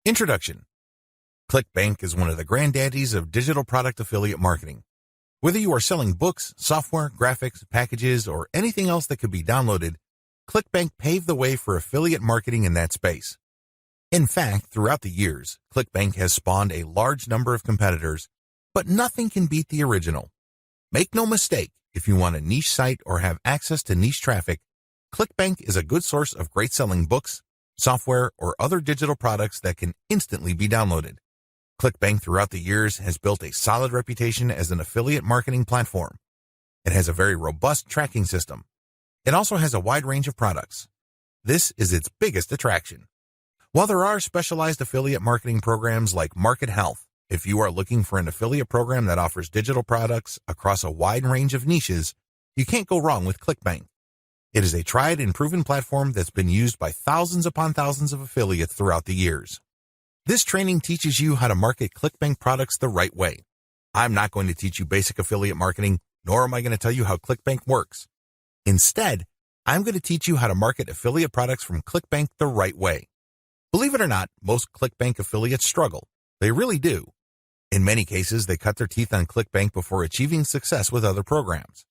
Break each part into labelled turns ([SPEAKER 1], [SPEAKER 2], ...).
[SPEAKER 1] Introduction. ClickBank is one of the granddaddies of digital product affiliate marketing. Whether you are selling books, software, graphics, packages, or anything else that could be downloaded, ClickBank paved the way for affiliate marketing in that space. In fact, throughout the years, ClickBank has spawned a large number of competitors, but nothing can beat the original. Make no mistake, if you want a niche site or have access to niche traffic, ClickBank is a good source of great selling books, software, or other digital products that can instantly be downloaded. ClickBank throughout the years has built a solid reputation as an affiliate marketing platform. It has a very robust tracking system. It also has a wide range of products. This is its biggest attraction. While there are specialized affiliate marketing programs like Market Health, if you are looking for an affiliate program that offers digital products across a wide range of niches, you can't go wrong with ClickBank. It is a tried and proven platform that's been used by thousands upon thousands of affiliates throughout the years. This training teaches you how to market ClickBank products the right way. I'm not going to teach you basic affiliate marketing, nor am I going to tell you how ClickBank works. Instead, I'm going to teach you how to market affiliate products from ClickBank the right way. Believe it or not, most ClickBank affiliates struggle. They really do. In many cases, they cut their teeth on ClickBank before achieving success with other programs.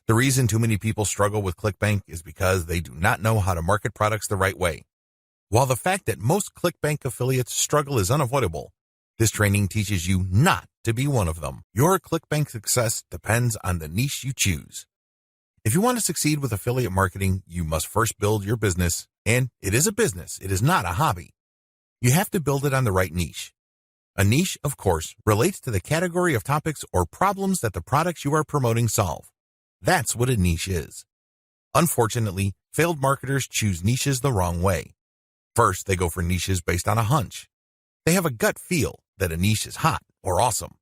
[SPEAKER 1] The reason too many people struggle with ClickBank is because they do not know how to market products the right way. While the fact that most ClickBank affiliates struggle is unavoidable, this training teaches you not to be one of them. Your ClickBank success depends on the niche you choose. If you want to succeed with affiliate marketing, you must first build your business, and it is a business, it is not a hobby. You have to build it on the right niche. A niche, of course, relates to the category of topics or problems that the products you are promoting solve. That's what a niche is. Unfortunately, failed marketers choose niches the wrong way. First, they go for niches based on a hunch. They have a gut feel that a niche is hot or awesome.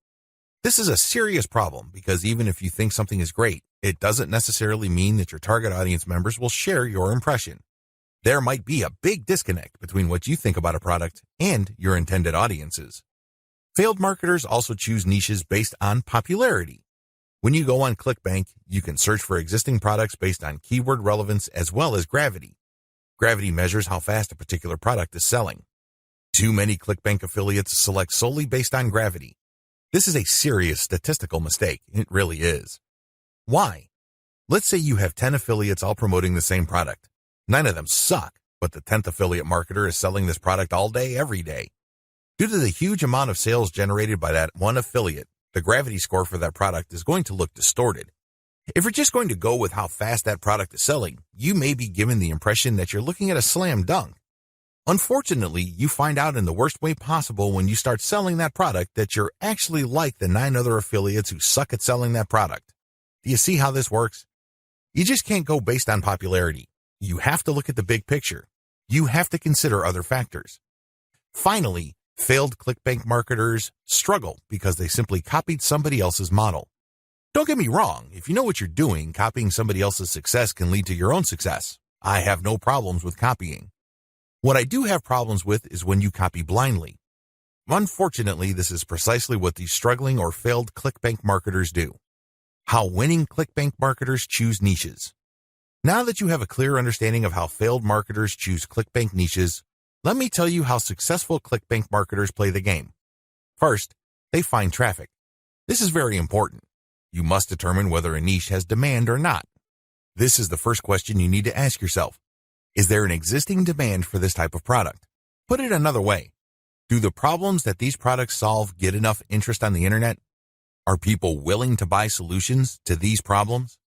[SPEAKER 1] This is a serious problem because even if you think something is great, it doesn't necessarily mean that your target audience members will share your impression. There might be a big disconnect between what you think about a product and your intended audiences. Failed marketers also choose niches based on popularity. When you go on ClickBank, you can search for existing products based on keyword relevance as well as gravity. Gravity measures how fast a particular product is selling. Too many ClickBank affiliates select solely based on gravity. This is a serious statistical mistake. It really is. Why? Let's say you have 10 affiliates all promoting the same product. 9 of them suck, but the 10th affiliate marketer is selling this product all day, every day. Due to the huge amount of sales generated by that one affiliate, the gravity score for that product is going to look distorted. If you're just going to go with how fast that product is selling, you may be given the impression that you're looking at a slam dunk. Unfortunately, you find out in the worst way possible when you start selling that product that you're actually like the 9 other affiliates who suck at selling that product. Do you see how this works? You just can't go based on popularity. You have to look at the big picture. You have to consider other factors. Finally, failed ClickBank marketers struggle because they simply copied somebody else's model. Don't get me wrong, if you know what you're doing, copying somebody else's success can lead to your own success. I have no problems with copying. What I do have problems with is when you copy blindly. Unfortunately, this is precisely what these struggling or failed ClickBank marketers do. How winning ClickBank marketers choose niches. Now that you have a clear understanding of how failed marketers choose ClickBank niches, let me tell you how successful ClickBank marketers play the game. First, they find traffic. This is very important. You must determine whether a niche has demand or not. This is the first question you need to ask yourself. Is there an existing demand for this type of product? Put it another way. Do the problems that these products solve get enough interest on the internet? Are people willing to buy solutions to these problems?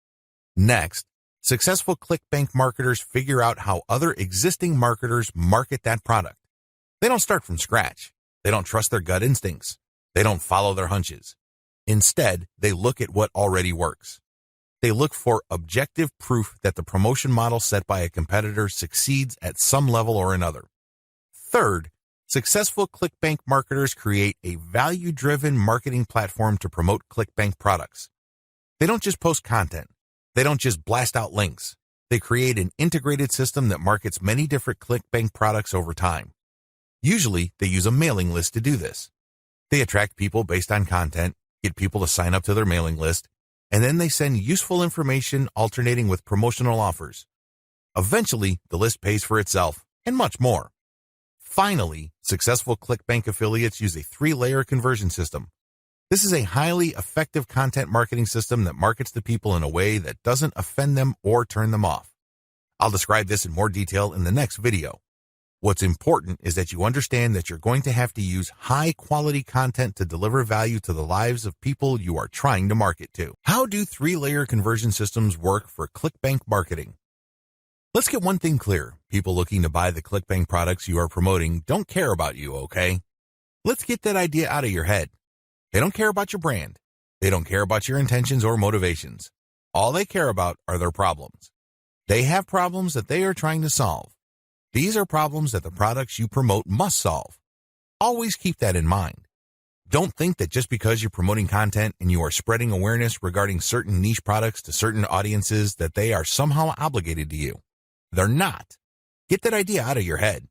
[SPEAKER 1] Next, successful ClickBank marketers figure out how other existing marketers market that product. They don't start from scratch. They don't trust their gut instincts. They don't follow their hunches. Instead, they look at what already works. They look for objective proof that the promotion model set by a competitor succeeds at some level or another. Third, successful ClickBank marketers create a value-driven marketing platform to promote ClickBank products. They don't just post content. They don't just blast out links. They create an integrated system that markets many different ClickBank products over time. Usually, they use a mailing list to do this. They attract people based on content, get people to sign up to their mailing list, and then they send useful information alternating with promotional offers. Eventually, the list pays for itself, and much more. Finally, successful ClickBank affiliates use a 3-layer conversion system. This is a highly effective content marketing system that markets to people in a way that doesn't offend them or turn them off. I'll describe this in more detail in the next video. What's important is that you understand that you're going to have to use high-quality content to deliver value to the lives of people you are trying to market to. How do 3-layer conversion systems work for ClickBank marketing? Let's get one thing clear. People looking to buy the ClickBank products you are promoting don't care about you, okay? Let's get that idea out of your head. They don't care about your brand. They don't care about your intentions or motivations. All they care about are their problems. They have problems that they are trying to solve. These are problems that the products you promote must solve. Always keep that in mind. Don't think that just because you're promoting content and you are spreading awareness regarding certain niche products to certain audiences that they are somehow obligated to you. They're not. Get that idea out of your head.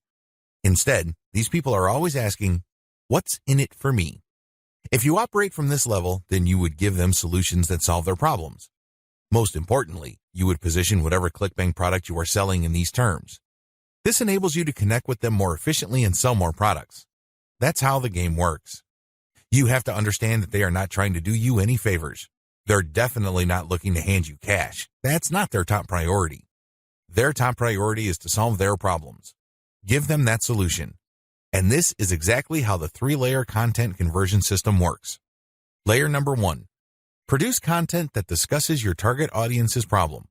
[SPEAKER 1] Instead, these people are always asking, what's in it for me? If you operate from this level, then you would give them solutions that solve their problems. Most importantly, you would position whatever ClickBank product you are selling in these terms. This enables you to connect with them more efficiently and sell more products. That's how the game works. You have to understand that they are not trying to do you any favors. They're definitely not looking to hand you cash. That's not their top priority. Their top priority is to solve their problems. Give them that solution. And this is exactly how the 3-layer content conversion system works. Layer number 1. Produce content that discusses your target audience's problem.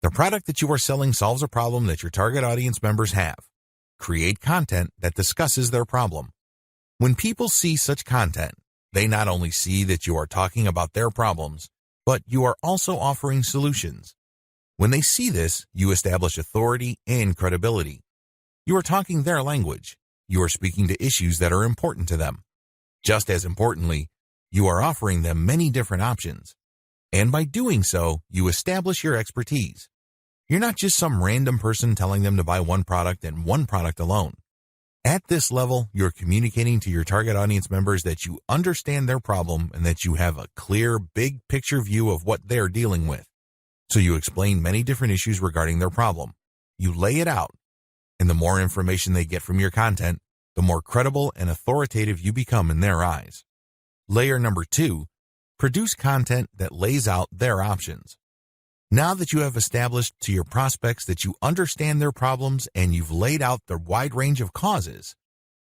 [SPEAKER 1] The product that you are selling solves a problem that your target audience members have. Create content that discusses their problem. When people see such content, they not only see that you are talking about their problems, but you are also offering solutions. When they see this, you establish authority and credibility. You are talking their language. You are speaking to issues that are important to them. Just as importantly, you are offering them many different options. And by doing so, you establish your expertise. You're not just some random person telling them to buy one product and one product alone. At this level, you're communicating to your target audience members that you understand their problem and that you have a clear, big picture view of what they're dealing with. So you explain many different issues regarding their problem. You lay it out. And the more information they get from your content, the more credible and authoritative you become in their eyes. Layer number 2, produce content that lays out their options. Now that you have established to your prospects that you understand their problems and you've laid out the wide range of causes,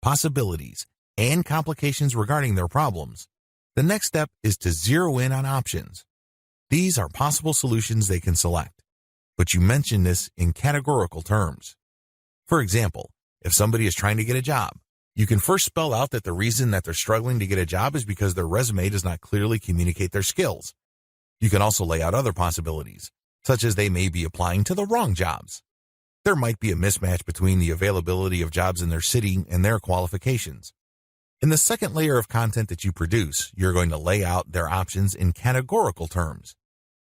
[SPEAKER 1] possibilities, and complications regarding their problems, the next step is to zero in on options. These are possible solutions they can select, but you mention this in categorical terms. For example, if somebody is trying to get a job, you can first spell out that the reason that they're struggling to get a job is because their resume does not clearly communicate their skills. You can also lay out other possibilities, such as they may be applying to the wrong jobs. There might be a mismatch between the availability of jobs in their city and their qualifications. In the second layer of content that you produce, you're going to lay out their options in categorical terms.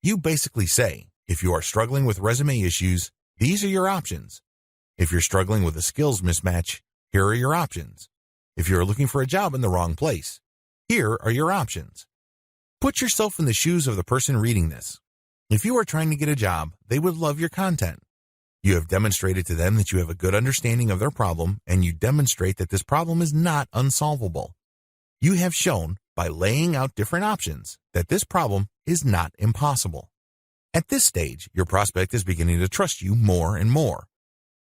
[SPEAKER 1] You basically say, if you are struggling with resume issues, these are your options. If you're struggling with a skills mismatch, here are your options. If you're looking for a job in the wrong place, here are your options. Put yourself in the shoes of the person reading this. If you are trying to get a job, they would love your content. You have demonstrated to them that you have a good understanding of their problem, and you demonstrate that this problem is not unsolvable. You have shown, by laying out different options, that this problem is not impossible. At this stage, your prospect is beginning to trust you more and more.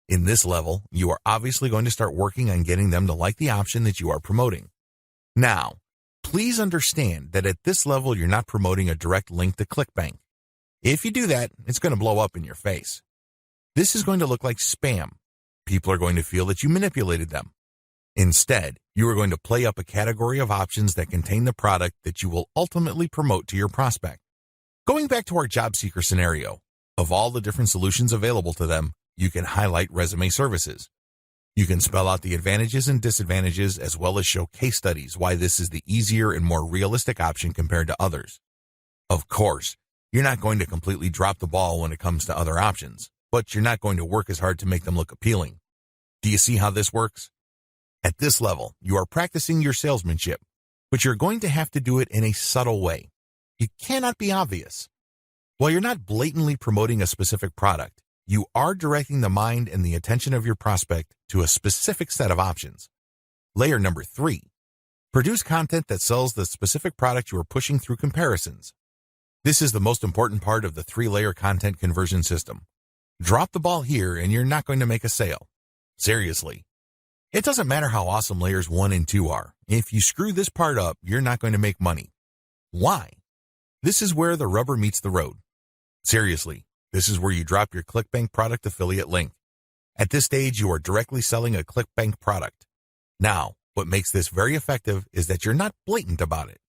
[SPEAKER 1] In this level, you are obviously going to start working on getting them to like the option that you are promoting. Now, please understand that at this level, you're not promoting a direct link to ClickBank. If you do that, it's going to blow up in your face. This is going to look like spam. People are going to feel that you manipulated them. Instead, you are going to play up a category of options that contain the product that you will ultimately promote to your prospect. Going back to our job seeker scenario, of all the different solutions available to them, you can highlight resume services. You can spell out the advantages and disadvantages as well as show case studies why this is the easier and more realistic option compared to others. Of course, you're not going to completely drop the ball when it comes to other options, but you're not going to work as hard to make them look appealing. Do you see how this works? At this level, you are practicing your salesmanship, but you're going to have to do it in a subtle way. You cannot be obvious. While you're not blatantly promoting a specific product, you are directing the mind and the attention of your prospect to a specific set of options. Layer number 3. Produce content that sells the specific product you are pushing through comparisons. This is the most important part of the 3-layer content conversion system. Drop the ball here and you're not going to make a sale. Seriously. It doesn't matter how awesome layers 1 and 2 are. If you screw this part up, you're not going to make money. Why? This is where the rubber meets the road. Seriously, this is where you drop your ClickBank product affiliate link. At this stage, you are directly selling a ClickBank product. Now, what makes this very effective is that you're not blatant about it.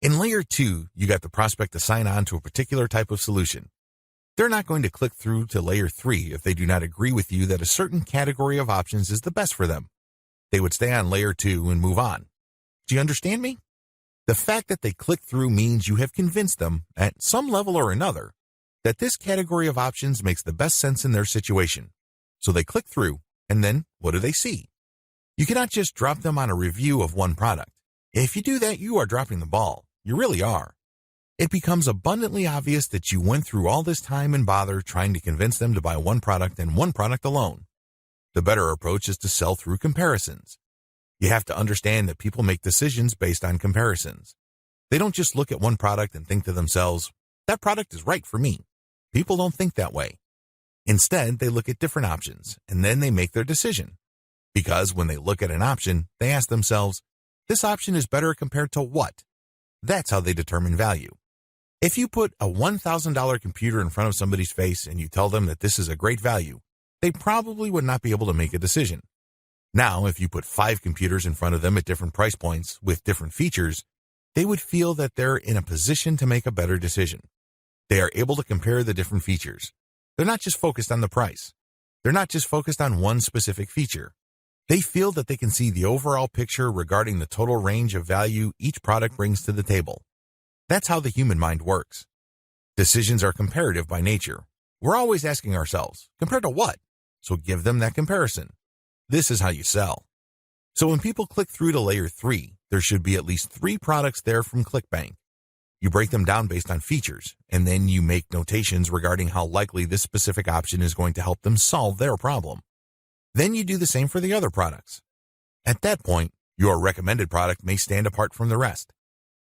[SPEAKER 1] In layer 2, you got the prospect to sign on to a particular type of solution. They're not going to click through to layer 3 if they do not agree with you that a certain category of options is the best for them. They would stay on layer 2 and move on. Do you understand me? The fact that they click through means you have convinced them, at some level or another, that this category of options makes the best sense in their situation. So they click through, and then what do they see? You cannot just drop them on a review of one product. If you do that, you are dropping the ball. You really are. It becomes abundantly obvious that you went through all this time and bother trying to convince them to buy one product and one product alone. The better approach is to sell through comparisons. You have to understand that people make decisions based on comparisons. They don't just look at one product and think to themselves, that product is right for me. People don't think that way. Instead, they look at different options, and then they make their decision. Because when they look at an option, they ask themselves, this option is better compared to what? That's how they determine value. If you put a $1,000 computer in front of somebody's face and you tell them that this is a great value, they probably would not be able to make a decision. Now, if you put 5 computers in front of them at different price points with different features, they would feel that they're in a position to make a better decision. They are able to compare the different features. They're not just focused on the price. They're not just focused on one specific feature. They feel that they can see the overall picture regarding the total range of value each product brings to the table. That's how the human mind works. Decisions are comparative by nature. We're always asking ourselves, compared to what? So give them that comparison. This is how you sell. So when people click through to layer 3, there should be at least 3 products there from ClickBank. You break them down based on features, and then you make notations regarding how likely this specific option is going to help them solve their problem. Then you do the same for the other products. At that point, your recommended product may stand apart from the rest.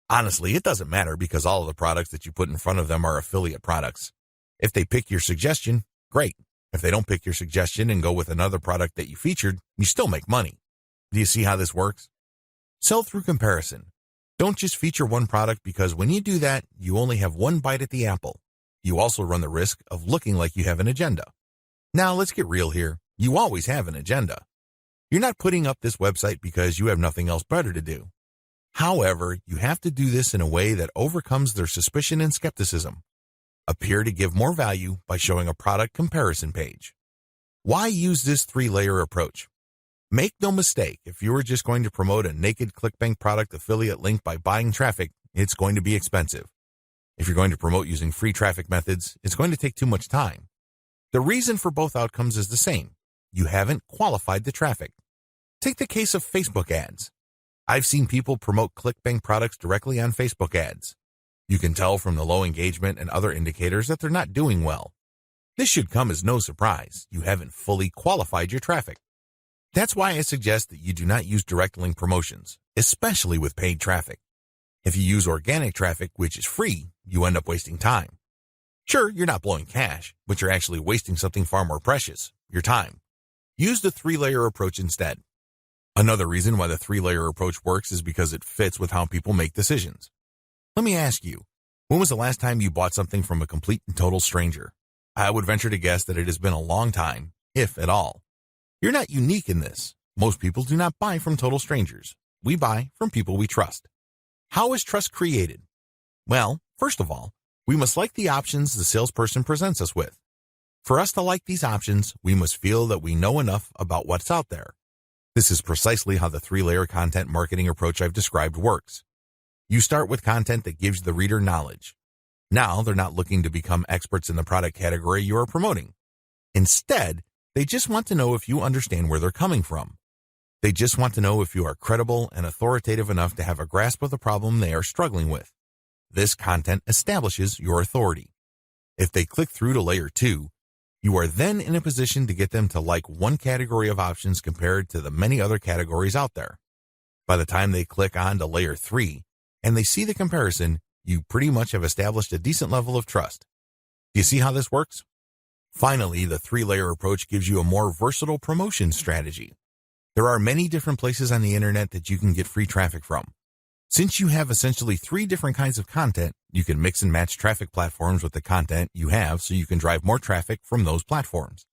[SPEAKER 1] Honestly, it doesn't matter because all of the products that you put in front of them are affiliate products. If they pick your suggestion, great. If they don't pick your suggestion and go with another product that you featured, you still make money. Do you see how this works? Sell through comparison. Don't just feature one product because when you do that, you only have one bite at the apple. You also run the risk of looking like you have an agenda. Now, let's get real here. You always have an agenda. You're not putting up this website because you have nothing else better to do. However, you have to do this in a way that overcomes their suspicion and skepticism. Appear to give more value by showing a product comparison page. Why use this 3-layer approach? Make no mistake, if you are just going to promote a naked ClickBank product affiliate link by buying traffic, it's going to be expensive. If you're going to promote using free traffic methods, it's going to take too much time. The reason for both outcomes is the same. You haven't qualified the traffic. Take the case of Facebook ads. I've seen people promote ClickBank products directly on Facebook ads. You can tell from the low engagement and other indicators that they're not doing well. This should come as no surprise. You haven't fully qualified your traffic. That's why I suggest that you do not use direct link promotions, especially with paid traffic. If you use organic traffic, which is free, you end up wasting time. Sure, you're not blowing cash, but you're actually wasting something far more precious, your time. Use the 3-layer approach instead. Another reason why the 3-layer approach works is because it fits with how people make decisions. Let me ask you, when was the last time you bought something from a complete and total stranger? I would venture to guess that it has been a long time, if at all. You're not unique in this. Most people do not buy from total strangers. We buy from people we trust. How is trust created? Well, first of all, we must like the options the salesperson presents us with. For us to like these options, we must feel that we know enough about what's out there. This is precisely how the 3-layer content marketing approach I've described works. You start with content that gives the reader knowledge. Now they're not looking to become experts in the product category you are promoting. Instead, they just want to know if you understand where they're coming from. They just want to know if you are credible and authoritative enough to have a grasp of the problem they are struggling with. This content establishes your authority. If they click through to layer 2, You are then in a position to get them to like one category of options compared to the many other categories out there. By the time they click on to layer 3 and they see the comparison, you pretty much have established a decent level of trust. Do you see how this works? Finally, the 3-layer approach gives you a more versatile promotion strategy. There are many different places on the internet that you can get free traffic from. Since you have essentially 3 different kinds of content, you can mix and match traffic platforms with the content you have so you can drive more traffic from those platforms.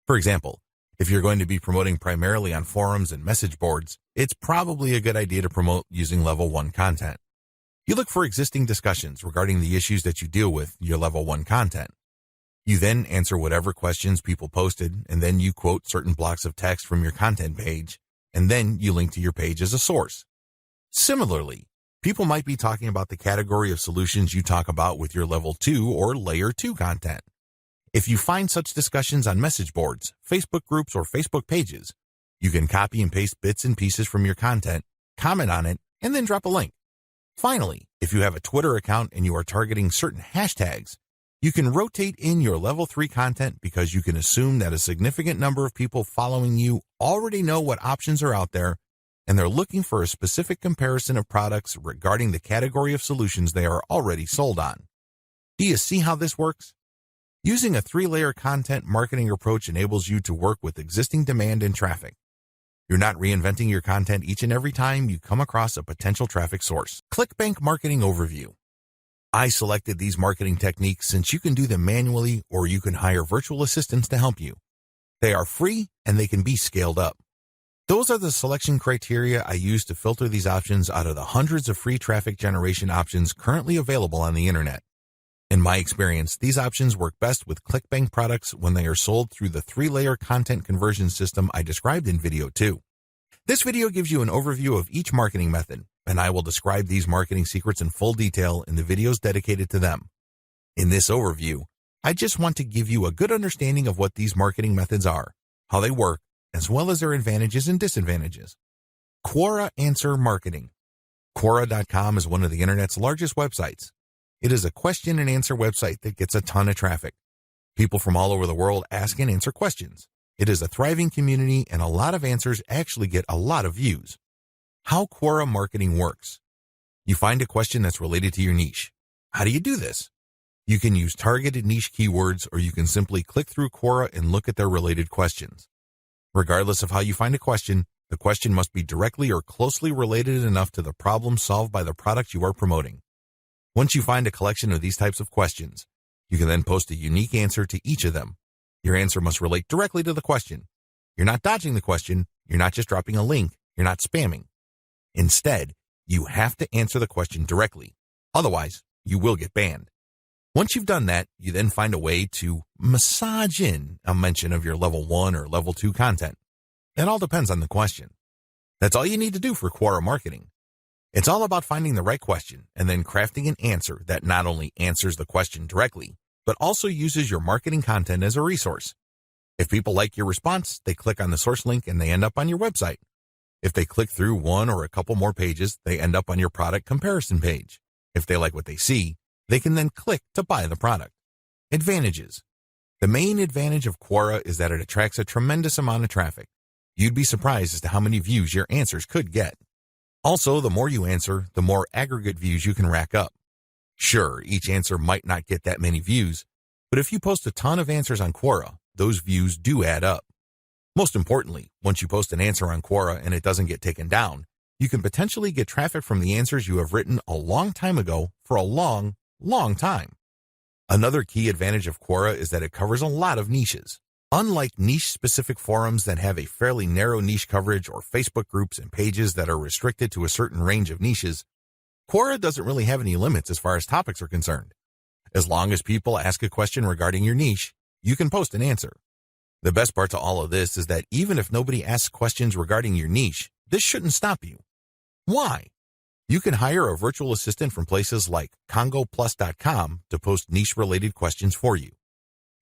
[SPEAKER 1] For example, if you're going to be promoting primarily on forums and message boards, it's probably a good idea to promote using level 1 content. You look for existing discussions regarding the issues that you deal with in your level 1 content. You then answer whatever questions people posted, and then you quote certain blocks of text from your content page, and then you link to your page as a source. Similarly, people might be talking about the category of solutions you talk about with your level 2 or layer 2 content. If you find such discussions on message boards, Facebook groups, or Facebook pages, you can copy and paste bits and pieces from your content, comment on it, and then drop a link. Finally, if you have a Twitter account and you are targeting certain hashtags, you can rotate in your level 3 content because you can assume that a significant number of people following you already know what options are out there and they're looking for a specific comparison of products regarding the category of solutions they are already sold on. Do you see how this works? Using a 3-layer content marketing approach enables you to work with existing demand and traffic. You're not reinventing your content each and every time you come across a potential traffic source. ClickBank Marketing Overview. I selected these marketing techniques since you can do them manually or you can hire virtual assistants to help you. They are free and they can be scaled up. Those are the selection criteria I use to filter these options out of the hundreds of free traffic generation options currently available on the internet. In my experience, these options work best with ClickBank products when they are sold through the 3-layer content conversion system I described in video 2. This video gives you an overview of each marketing method, and I will describe these marketing secrets in full detail in the videos dedicated to them. In this overview, I just want to give you a good understanding of what these marketing methods are, how they work, as well as their advantages and disadvantages. Quora Answer Marketing. Quora.com is one of the internet's largest websites. It is a question and answer website that gets a ton of traffic. People from all over the world ask and answer questions. It is a thriving community and a lot of answers actually get a lot of views. How Quora marketing works. You find a question that's related to your niche. How do you do this? You can use targeted niche keywords or you can simply click through Quora and look at their related questions. Regardless of how you find a question, the question must be directly or closely related enough to the problem solved by the product you are promoting. Once you find a collection of these types of questions, you can then post a unique answer to each of them. Your answer must relate directly to the question. You're not dodging the question, you're not just dropping a link, you're not spamming. Instead, you have to answer the question directly. Otherwise, you will get banned. Once you've done that, you then find a way to massage in a mention of your level 1 or level 2 content. It all depends on the question. That's all you need to do for Quora marketing. It's all about finding the right question and then crafting an answer that not only answers the question directly, but also uses your marketing content as a resource. If people like your response, they click on the source link and they end up on your website. If they click through one or a couple more pages, they end up on your product comparison page. If they like what they see, they can then click to buy the product. Advantages. The main advantage of Quora is that it attracts a tremendous amount of traffic. You'd be surprised as to how many views your answers could get. Also, the more you answer, the more aggregate views you can rack up. Sure, each answer might not get that many views, but if you post a ton of answers on Quora, those views do add up. Most importantly, once you post an answer on Quora and it doesn't get taken down, you can potentially get traffic from the answers you have written a long time ago for a long time. Another key advantage of Quora is that it covers a lot of niches. Unlike niche-specific forums that have a fairly narrow niche coverage or Facebook groups and pages that are restricted to a certain range of niches, Quora doesn't really have any limits as far as topics are concerned. As long as people ask a question regarding your niche, you can post an answer. The best part to all of this is that even if nobody asks questions regarding your niche, this shouldn't stop you. Why? You can hire a virtual assistant from places like congoplus.com to post niche-related questions for you.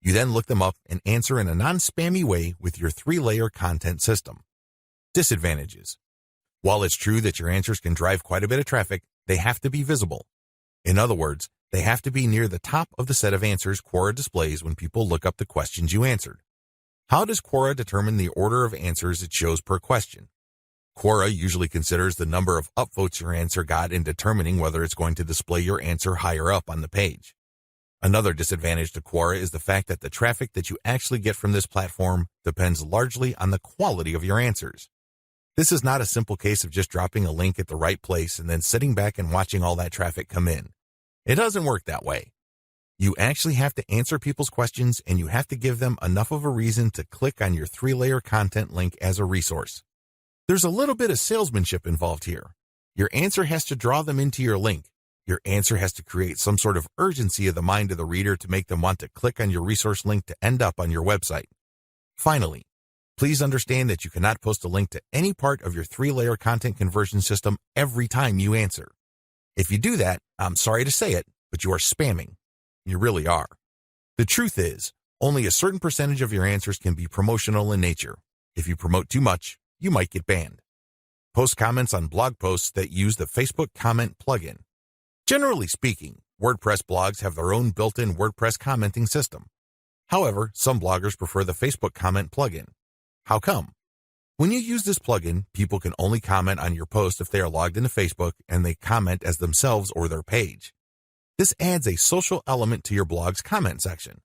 [SPEAKER 1] You then look them up and answer in a non-spammy way with your 3-layer content system. Disadvantages. While it's true that your answers can drive quite a bit of traffic, they have to be visible. In other words, They have to be near the top of the set of answers Quora displays when people look up the questions you answered. How does Quora determine the order of answers it shows per question? Quora usually considers the number of upvotes your answer got in determining whether it's going to display your answer higher up on the page. Another disadvantage to Quora is the fact that the traffic that you actually get from this platform depends largely on the quality of your answers. This is not a simple case of just dropping a link at the right place and then sitting back and watching all that traffic come in. It doesn't work that way. You actually have to answer people's questions, and you have to give them enough of a reason to click on your 3-layer content link as a resource. There's a little bit of salesmanship involved here. Your answer has to draw them into your link. Your answer has to create some sort of urgency of the mind of the reader to make them want to click on your resource link to end up on your website. Finally, please understand that you cannot post a link to any part of your 3-layer content conversion system every time you answer. If you do that, I'm sorry to say it, but you are spamming. You really are. The truth is, only a certain percentage of your answers can be promotional in nature. If you promote too much, you might get banned. Post comments on blog posts that use the Facebook comment plugin. Generally speaking, WordPress blogs have their own built-in WordPress commenting system. However, some bloggers prefer the Facebook comment plugin. How come? When you use this plugin, people can only comment on your post if they are logged into Facebook and they comment as themselves or their page. This adds a social element to your blog's comment section.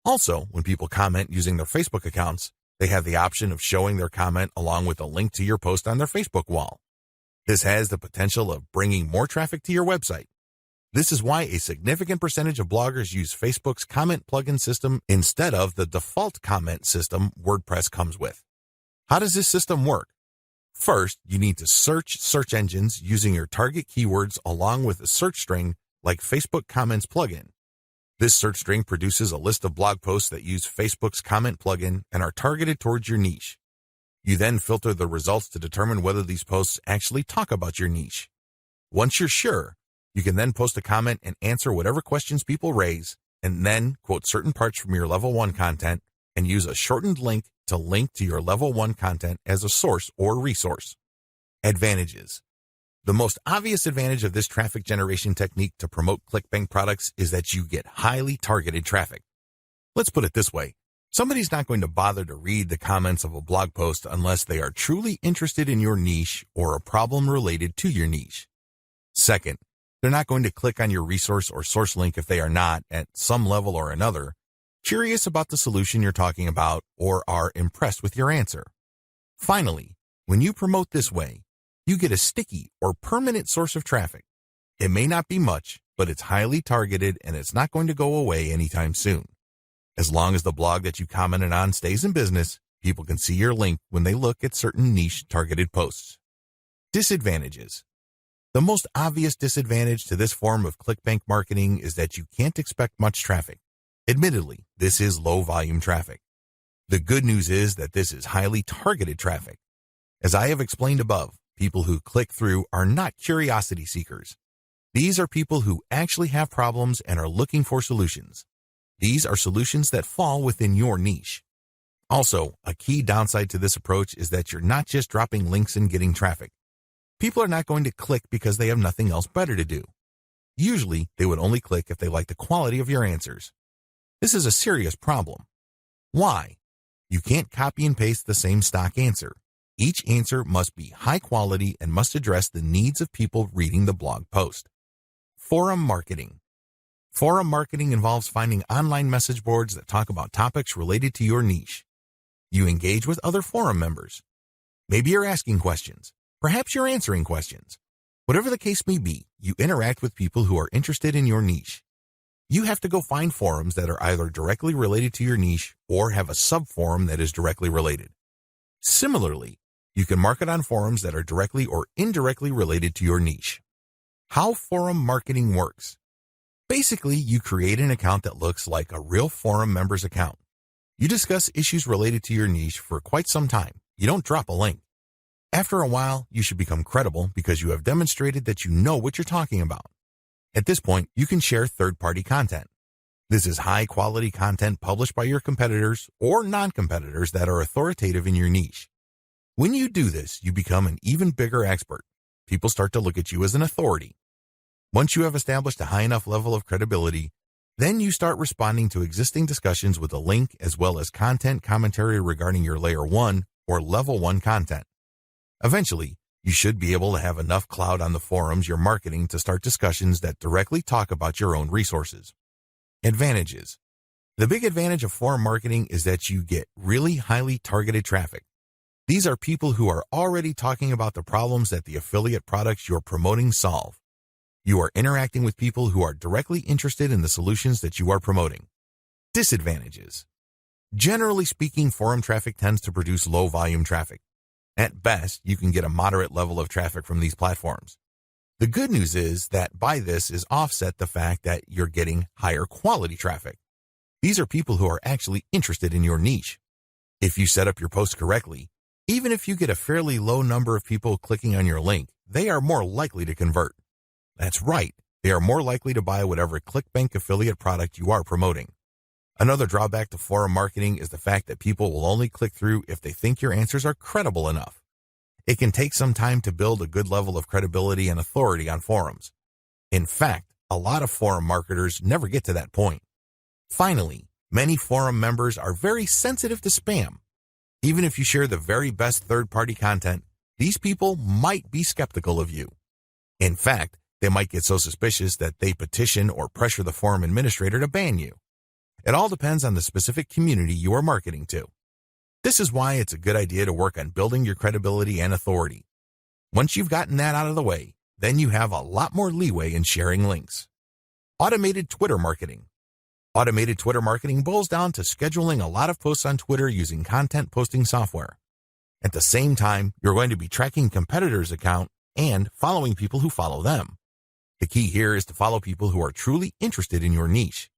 [SPEAKER 1] Also, when people comment using their Facebook accounts, they have the option of showing their comment along with a link to your post on their Facebook wall. This has the potential of bringing more traffic to your website. This is why a significant percentage of bloggers use Facebook's comment plugin system instead of the default comment system WordPress comes with. How does this system work? First, you need to search search engines using your target keywords along with a search string like Facebook Comments plugin. This search string produces a list of blog posts that use Facebook's comment plugin and are targeted towards your niche. You then filter the results to determine whether these posts actually talk about your niche. Once you're sure, you can then post a comment and answer whatever questions people raise, and then quote certain parts from your level 1 content and use a shortened link to link to your level 1 content as a source or resource. Advantages. The most obvious advantage of this traffic generation technique to promote ClickBank products is that you get highly targeted traffic. Let's put it this way. Somebody's not going to bother to read the comments of a blog post unless they are truly interested in your niche or a problem related to your niche. Second, they're not going to click on your resource or source link if they are not, at some level or another, curious about the solution you're talking about or are impressed with your answer. Finally, when you promote this way, you get a sticky or permanent source of traffic. It may not be much, but it's highly targeted and it's not going to go away anytime soon. As long as the blog that you commented on stays in business, people can see your link when they look at certain niche targeted posts. Disadvantages. The most obvious disadvantage to this form of ClickBank marketing is that you can't expect much traffic. Admittedly, this is low volume traffic. The good news is that this is highly targeted traffic. As I have explained above, people who click through are not curiosity seekers. These are people who actually have problems and are looking for solutions. These are solutions that fall within your niche. Also, a key downside to this approach is that you're not just dropping links and getting traffic. People are not going to click because they have nothing else better to do. Usually, they would only click if they like the quality of your answers. This is a serious problem. Why? You can't copy and paste the same stock answer. Each answer must be high quality and must address the needs of people reading the blog post. Forum marketing. Forum marketing involves finding online message boards that talk about topics related to your niche. You engage with other forum members. Maybe you're asking questions. Perhaps you're answering questions. Whatever the case may be, you interact with people who are interested in your niche. You have to go find forums that are either directly related to your niche or have a sub-forum that is directly related. Similarly, you can market on forums that are directly or indirectly related to your niche. How forum marketing works. Basically, you create an account that looks like a real forum member's account. You discuss issues related to your niche for quite some time. You don't drop a link. After a while, you should become credible because you have demonstrated that you know what you're talking about. At this point, you can share third-party content. This is high-quality content published by your competitors or non-competitors that are authoritative in your niche. When you do this, you become an even bigger expert. People start to look at you as an authority. Once you have established a high enough level of credibility, then you start responding to existing discussions with a link as well as content commentary regarding your Layer 1 or Level 1 content. Eventually, you should be able to have enough clout on the forums you're marketing to start discussions that directly talk about your own resources. Advantages. The big advantage of forum marketing is that you get really highly targeted traffic. These are people who are already talking about the problems that the affiliate products you're promoting solve. You are interacting with people who are directly interested in the solutions that you are promoting. Disadvantages. Generally speaking, forum traffic tends to produce low volume traffic. At best, you can get a moderate level of traffic from these platforms. The good news is that by this is offset the fact that you're getting higher quality traffic. These are people who are actually interested in your niche. If you set up your posts correctly, even if you get a fairly low number of people clicking on your link, they are more likely to convert. That's right, they are more likely to buy whatever ClickBank affiliate product you are promoting. Another drawback to forum marketing is the fact that people will only click through if they think your answers are credible enough. It can take some time to build a good level of credibility and authority on forums. In fact, a lot of forum marketers never get to that point. Finally, many forum members are very sensitive to spam. Even if you share the very best third-party content, these people might be skeptical of you. In fact, they might get so suspicious that they petition or pressure the forum administrator to ban you. It all depends on the specific community you are marketing to. This is why it's a good idea to work on building your credibility and authority. Once you've gotten that out of the way, then you have a lot more leeway in sharing links. Automated Twitter marketing. Automated Twitter marketing boils down to scheduling a lot of posts on Twitter using content posting software. At the same time, you're going to be tracking competitors' account and following people who follow them. The key here is to follow people who are truly interested in your niche.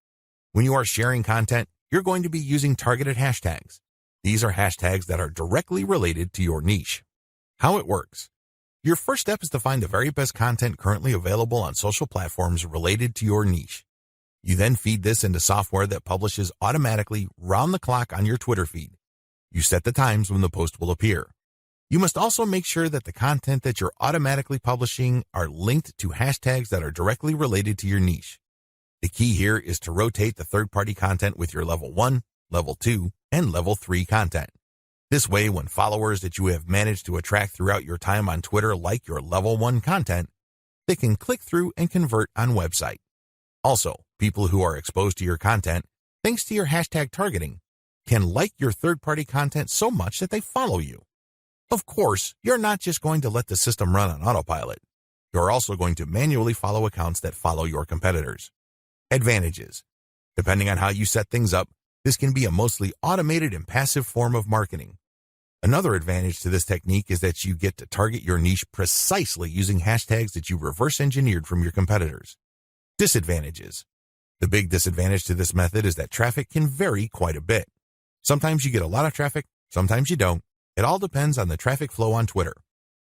[SPEAKER 1] When you are sharing content, you're going to be using targeted hashtags. These are hashtags that are directly related to your niche. How it works. Your first step is to find the very best content currently available on social platforms related to your niche. You then feed this into software that publishes automatically round the clock on your Twitter feed. You set the times when the post will appear. You must also make sure that the content that you're automatically publishing are linked to hashtags that are directly related to your niche. The key here is to rotate the third-party content with your Level 1, Level 2, and Level 3 content. This way, when followers that you have managed to attract throughout your time on Twitter like your Level 1 content, they can click through and convert on website. Also, people who are exposed to your content, thanks to your hashtag targeting, can like your third-party content so much that they follow you. Of course, you're not just going to let the system run on autopilot. You're also going to manually follow accounts that follow your competitors. Advantages. Depending on how you set things up, this can be a mostly automated and passive form of marketing. Another advantage to this technique is that you get to target your niche precisely using hashtags that you reverse engineered from your competitors. Disadvantages. The big disadvantage to this method is that traffic can vary quite a bit. Sometimes you get a lot of traffic, sometimes you don't. It all depends on the traffic flow on Twitter.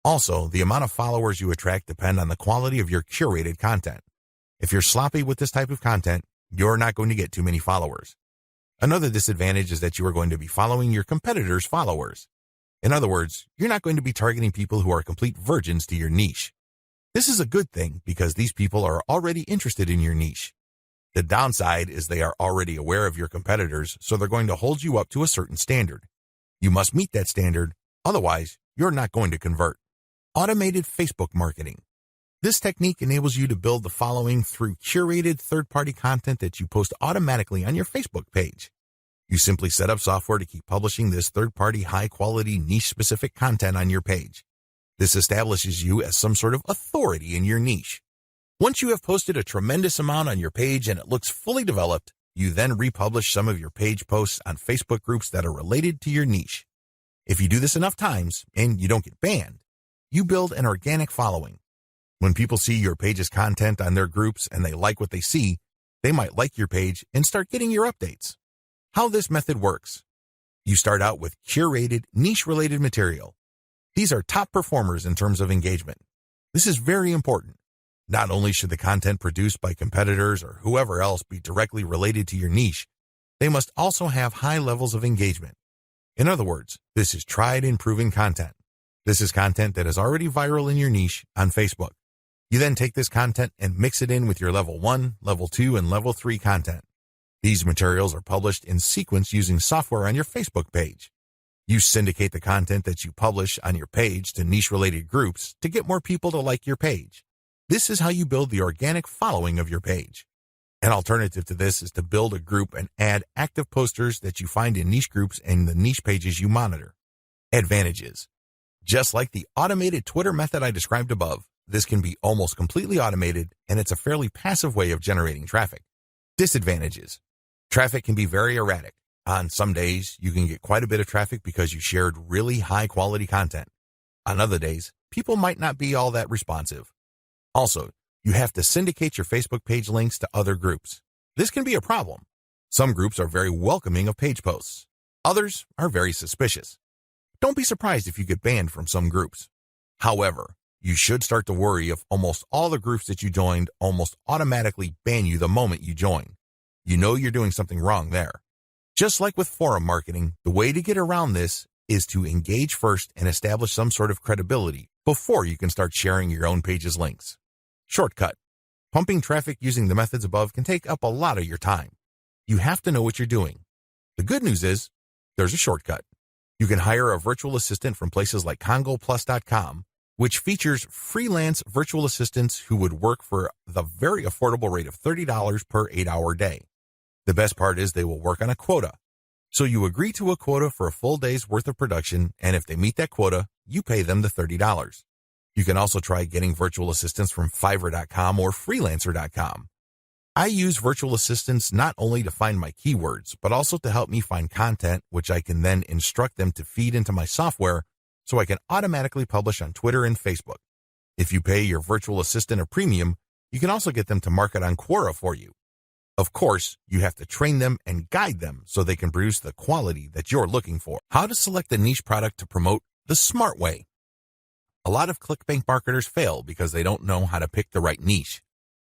[SPEAKER 1] Also, the amount of followers you attract depend on the quality of your curated content. If you're sloppy with this type of content, you're not going to get too many followers. Another disadvantage is that you are going to be following your competitors' followers. In other words, you're not going to be targeting people who are complete virgins to your niche. This is a good thing because these people are already interested in your niche. The downside is they are already aware of your competitors, so they're going to hold you up to a certain standard. You must meet that standard, otherwise you're not going to convert. Automated Facebook marketing. This technique enables you to build the following through curated third-party content that you post automatically on your Facebook page. You simply set up software to keep publishing this third-party high-quality niche-specific content on your page. This establishes you as some sort of authority in your niche. Once you have posted a tremendous amount on your page and it looks fully developed, you then republish some of your page posts on Facebook groups that are related to your niche. If you do this enough times and you don't get banned, you build an organic following. When people see your page's content on their groups and they like what they see, they might like your page and start getting your updates. How this method works. You start out with curated, niche-related material. These are top performers in terms of engagement. This is very important. Not only should the content produced by competitors or whoever else be directly related to your niche, they must also have high levels of engagement. In other words, this is tried and proven content. This is content that is already viral in your niche on Facebook. You then take this content and mix it in with your level 1, level 2, and level 3 content. These materials are published in sequence using software on your Facebook page. You syndicate the content that you publish on your page to niche-related groups to get more people to like your page. This is how you build the organic following of your page. An alternative to this is to build a group and add active posters that you find in niche groups and the niche pages you monitor. Advantages. Just like the automated Twitter method I described above, this can be almost completely automated, and it's a fairly passive way of generating traffic. Disadvantages. Traffic can be very erratic. On some days, you can get quite a bit of traffic because you shared really high-quality content. On other days, people might not be all that responsive. Also, you have to syndicate your Facebook page links to other groups. This can be a problem. Some groups are very welcoming of page posts. Others are very suspicious. Don't be surprised if you get banned from some groups. However, you should start to worry if almost all the groups that you joined almost automatically ban you the moment you join. You know you're doing something wrong there. Just like with forum marketing, the way to get around this is to engage first and establish some sort of credibility before you can start sharing your own page's links. Shortcut. Pumping traffic using the methods above can take up a lot of your time. You have to know what you're doing. The good news is, there's a shortcut. You can hire a virtual assistant from places like CongoPlus.com, which features freelance virtual assistants who would work for the very affordable rate of $30 per 8-hour day. The best part is they will work on a quota. So you agree to a quota for a full day's worth of production, and if they meet that quota, you pay them the $30. You can also try getting virtual assistants from Fiverr.com or Freelancer.com. I use virtual assistants not only to find my keywords, but also to help me find content, which I can then instruct them to feed into my software so I can automatically publish on Twitter and Facebook. If you pay your virtual assistant a premium, you can also get them to market on Quora for you. Of course, you have to train them and guide them so they can produce the quality that you're looking for. How to select a niche product to promote the smart way. A lot of ClickBank marketers fail because they don't know how to pick the right niche.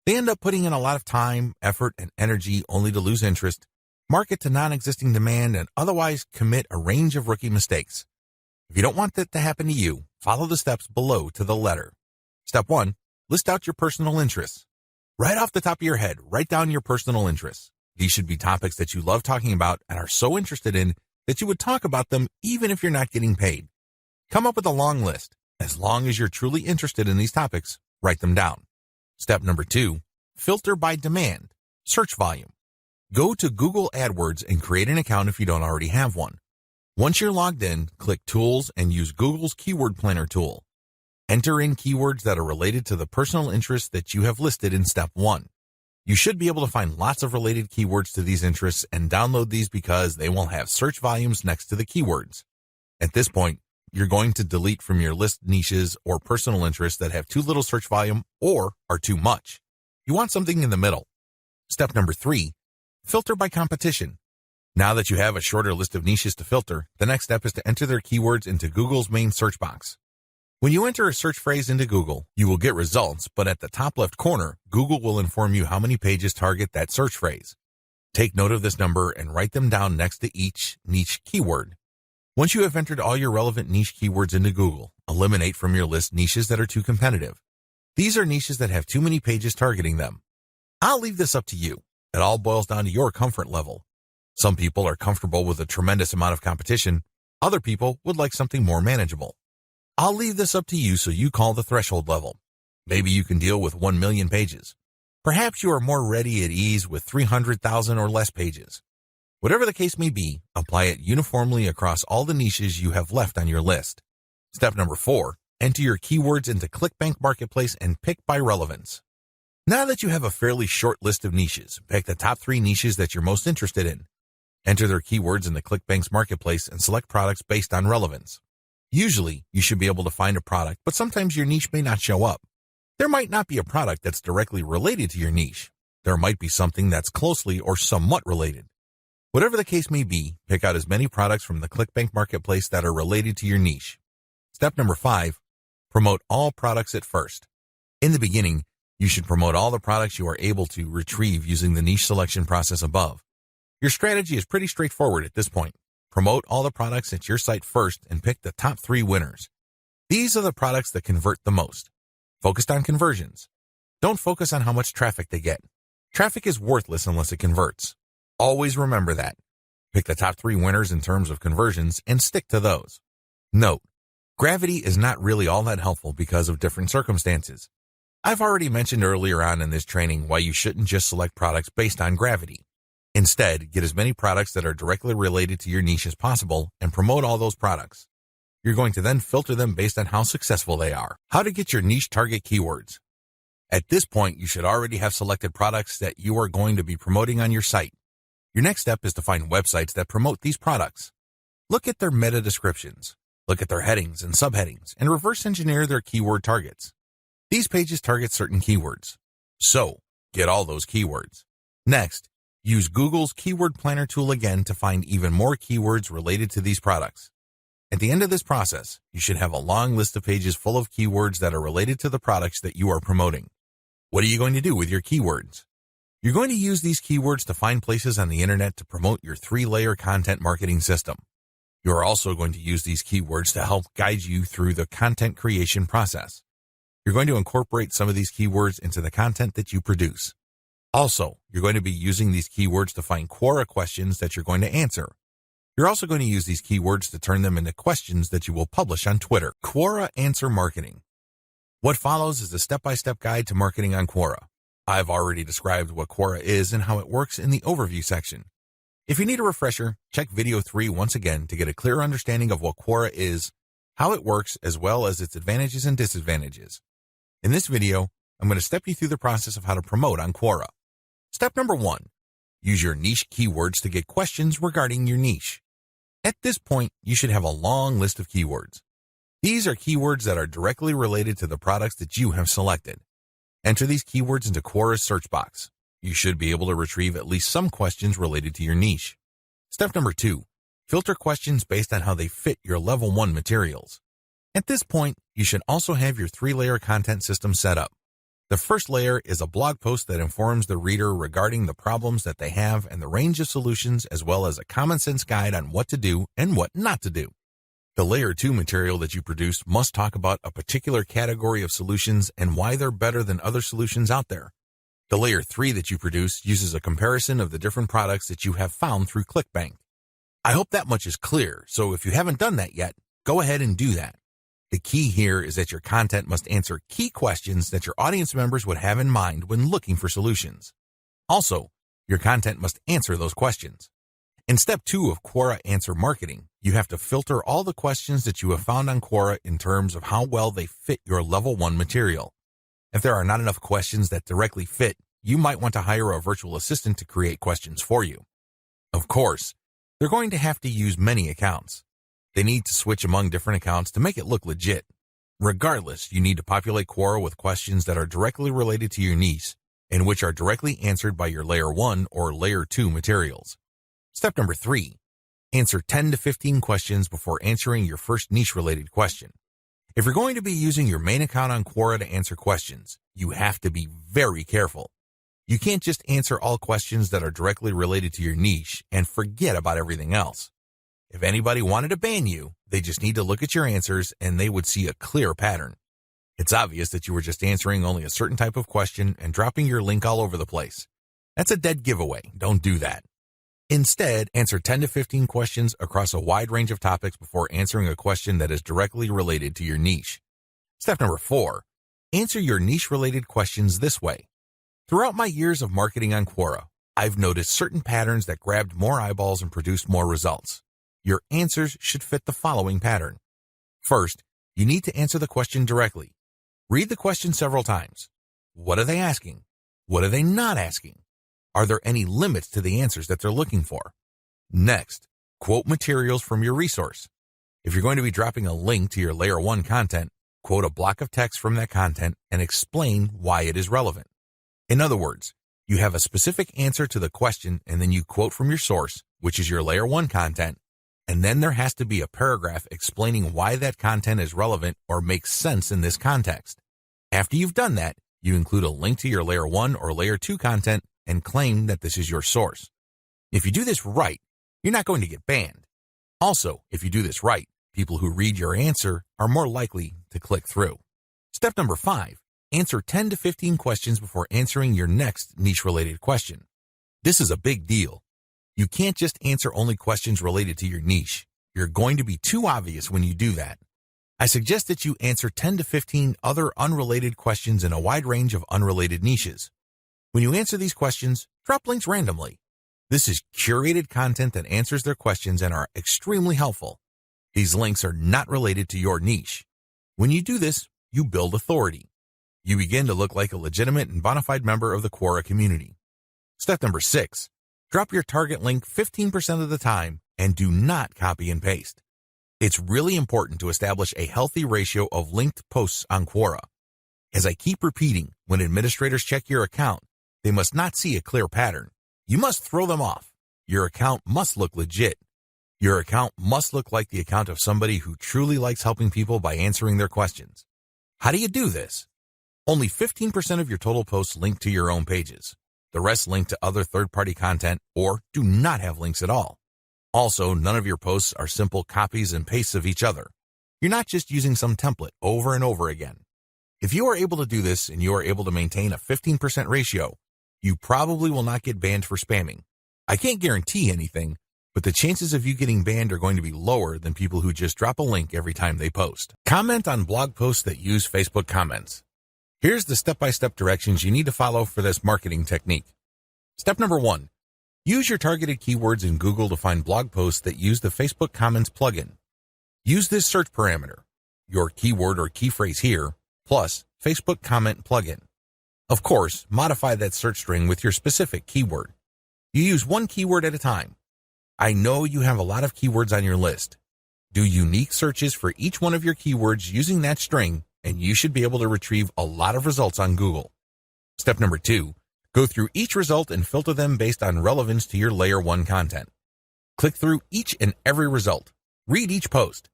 [SPEAKER 1] They end up putting in a lot of time, effort, and energy only to lose interest, market to non-existing demand, and otherwise commit a range of rookie mistakes. If you don't want that to happen to you, follow the steps below to the letter. Step 1. List out your personal interests. Right off the top of your head, write down your personal interests. These should be topics that you love talking about and are so interested in that you would talk about them even if you're not getting paid. Come up with a long list. As long as you're truly interested in these topics, write them down. Step number 2, filter by demand, search volume. Go to Google AdWords and create an account if you don't already have one. Once you're logged in, click Tools and use Google's Keyword Planner tool. Enter in keywords that are related to the personal interests that you have listed in Step 1. You should be able to find lots of related keywords to these interests and download these because they will have search volumes next to the keywords. At this point, you're going to delete from your list niches or personal interests that have too little search volume or are too much. You want something in the middle. Step number 3, filter by competition. Now that you have a shorter list of niches to filter, the next step is to enter their keywords into Google's main search box. When you enter a search phrase into Google, you will get results, but at the top left corner, Google will inform you how many pages target that search phrase. Take note of this number and write them down next to each niche keyword. Once you have entered all your relevant niche keywords into Google, eliminate from your list niches that are too competitive. These are niches that have too many pages targeting them. I'll leave this up to you. It all boils down to your comfort level. Some people are comfortable with a tremendous amount of competition. Other people would like something more manageable. I'll leave this up to you so you call the threshold level. Maybe you can deal with 1 million pages. Perhaps you are more ready at ease with 300,000 or less pages. Whatever the case may be, apply it uniformly across all the niches you have left on your list. Step number 4, enter your keywords into ClickBank Marketplace and pick by relevance. Now that you have a fairly short list of niches, pick the top 3 niches that you're most interested in. Enter their keywords in the ClickBank's Marketplace and select products based on relevance. Usually, you should be able to find a product, but sometimes your niche may not show up. There might not be a product that's directly related to your niche. There might be something that's closely or somewhat related. Whatever the case may be, pick out as many products from the ClickBank Marketplace that are related to your niche. Step number 5, promote all products at first. In the beginning, you should promote all the products you are able to retrieve using the niche selection process above. Your strategy is pretty straightforward at this point. Promote all the products at your site first and pick the top 3 winners. These are the products that convert the most. focused on conversions. Don't focus on how much traffic they get. Traffic is worthless unless it converts. Always remember that. Pick the top 3 winners in terms of conversions and stick to those. Note, gravity is not really all that helpful because of different circumstances. I've already mentioned earlier on in this training why you shouldn't just select products based on gravity. Instead, get as many products that are directly related to your niche as possible and promote all those products. You're going to then filter them based on how successful they are. How to get your niche target keywords. At this point, you should already have selected products that you are going to be promoting on your site. Your next step is to find websites that promote these products. Look at their meta descriptions. Look at their headings and subheadings and reverse engineer their keyword targets. These pages target certain keywords. So, get all those keywords. Next, use Google's Keyword Planner tool again to find even more keywords related to these products. At the end of this process, you should have a long list of pages full of keywords that are related to the products that you are promoting. What are you going to do with your keywords? You're going to use these keywords to find places on the internet to promote your 3-layer content marketing system. You are also going to use these keywords to help guide you through the content creation process. You're going to incorporate some of these keywords into the content that you produce. Also, you're going to be using these keywords to find Quora questions that you're going to answer. You're also going to use these keywords to turn them into questions that you will publish on Twitter. Quora Answer Marketing. What follows is a step-by-step guide to marketing on Quora. I've already described what Quora is and how it works in the overview section. If you need a refresher, check video 3 once again to get a clear understanding of what Quora is, how it works, as well as its advantages and disadvantages. In this video, I'm going to step you through the process of how to promote on Quora. Step number 1. Use your niche keywords to get questions regarding your niche. At this point, you should have a long list of keywords. These are keywords that are directly related to the products that you have selected. Enter these keywords into Quora's search box. You should be able to retrieve at least some questions related to your niche. Step number 2. Filter questions based on how they fit your level 1 materials. At this point, you should also have your 3-layer content system set up. The first layer is a blog post that informs the reader regarding the problems that they have and the range of solutions, as well as a common sense guide on what to do and what not to do. The layer 2 material that you produce must talk about a particular category of solutions and why they're better than other solutions out there. The layer 3 that you produce uses a comparison of the different products that you have found through ClickBank. I hope that much is clear, so if you haven't done that yet, go ahead and do that. The key here is that your content must answer key questions that your audience members would have in mind when looking for solutions. Also, your content must answer those questions. In step 2 of Quora Answer Marketing, you have to filter all the questions that you have found on Quora in terms of how well they fit your level 1 material. If there are not enough questions that directly fit, you might want to hire a virtual assistant to create questions for you. Of course, they're going to have to use many accounts. They need to switch among different accounts to make it look legit. Regardless, you need to populate Quora with questions that are directly related to your niche and which are directly answered by your layer 1 or layer 2 materials. Step number 3. Answer 10 to 15 questions before answering your first niche-related question. If you're going to be using your main account on Quora to answer questions, you have to be very careful. You can't just answer all questions that are directly related to your niche and forget about everything else. If anybody wanted to ban you, they just need to look at your answers and they would see a clear pattern. It's obvious that you were just answering only a certain type of question and dropping your link all over the place. That's a dead giveaway. Don't do that. Instead, answer 10 to 15 questions across a wide range of topics before answering a question that is directly related to your niche. Step number 4. Answer your niche-related questions this way. Throughout my years of marketing on Quora, I've noticed certain patterns that grabbed more eyeballs and produced more results. Your answers should fit the following pattern. First, you need to answer the question directly. Read the question several times. What are they asking? What are they not asking? Are there any limits to the answers that they're looking for? Next, quote materials from your resource. If you're going to be dropping a link to your layer 1 content, quote a block of text from that content and explain why it is relevant. In other words, you have a specific answer to the question and then you quote from your source, which is your layer 1 content, and then there has to be a paragraph explaining why that content is relevant or makes sense in this context. After you've done that, you include a link to your layer 1 or layer 2 content and claim that this is your source. If you do this right, you're not going to get banned. Also, if you do this right, people who read your answer are more likely to click through. Step number 5. answer 10 to 15 questions before answering your next niche-related question. This is a big deal. You can't just answer only questions related to your niche. You're going to be too obvious when you do that. I suggest that you answer 10 to 15 other unrelated questions in a wide range of unrelated niches. When you answer these questions, drop links randomly. This is curated content that answers their questions and are extremely helpful. These links are not related to your niche. When you do this, you build authority. You begin to look like a legitimate and bona fide member of the Quora community. Step number 6, drop your target link 15% of the time and do not copy and paste. It's really important to establish a healthy ratio of linked posts on Quora. As I keep repeating, when administrators check your account, they must not see a clear pattern. You must throw them off. Your account must look legit. Your account must look like the account of somebody who truly likes helping people by answering their questions. How do you do this? Only 15% of your total posts link to your own pages. The rest link to other third-party content or do not have links at all. Also, none of your posts are simple copies and pastes of each other. You're not just using some template over and over again. If you are able to do this and you are able to maintain a 15% ratio, you probably will not get banned for spamming. I can't guarantee anything, but the chances of you getting banned are going to be lower than people who just drop a link every time they post. Comment on blog posts that use Facebook comments. Here's the step-by-step directions you need to follow for this marketing technique. Step number 1, use your targeted keywords in Google to find blog posts that use the Facebook Comments plugin. Use this search parameter, your keyword or key phrase here, plus Facebook Comment plugin. Of course, modify that search string with your specific keyword. You use one keyword at a time. I know you have a lot of keywords on your list. Do unique searches for each one of your keywords using that string, and you should be able to retrieve a lot of results on Google. Step number 2, go through each result and filter them based on relevance to your Layer 1 content. Click through each and every result. Read each post.